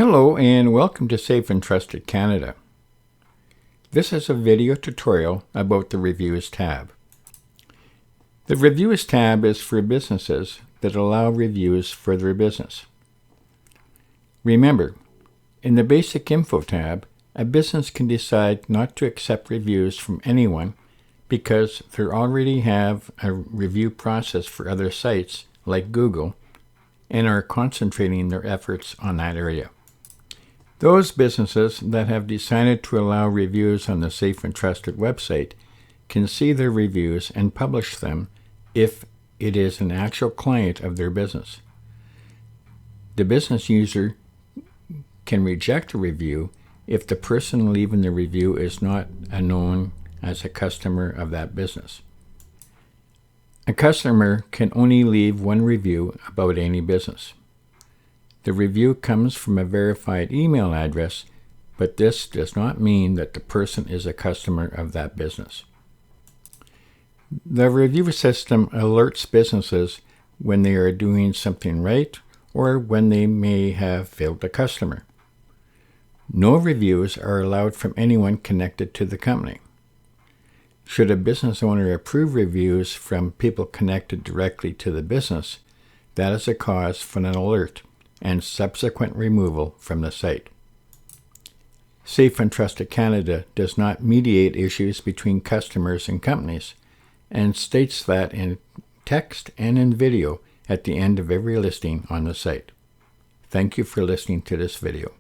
Hello and welcome to Safe and Trusted Canada. This is a video tutorial about the Reviews tab. The Reviews tab is for businesses that allow reviews for their business. Remember, in the Basic Info tab, a business can decide not to accept reviews from anyone because they already have a review process for other sites like Google and are concentrating their efforts on that area. Those businesses that have decided to allow reviews on the Safe and Trusted website can see their reviews and publish them if it is an actual client of their business. The business user can reject a review if the person leaving the review is not known as a customer of that business. A customer can only leave one review about any business. The review comes from a verified email address, but this does not mean that the person is a customer of that business. The review system alerts businesses when they are doing something right or when they may have failed a customer. No reviews are allowed from anyone connected to the company. Should a business owner approve reviews from people connected directly to the business, that is a cause for an alert and subsequent removal from the site. Safe and Trusted Canada does not mediate issues between customers and companies and states that in text and in video at the end of every listing on the site. Thank you for listening to this video.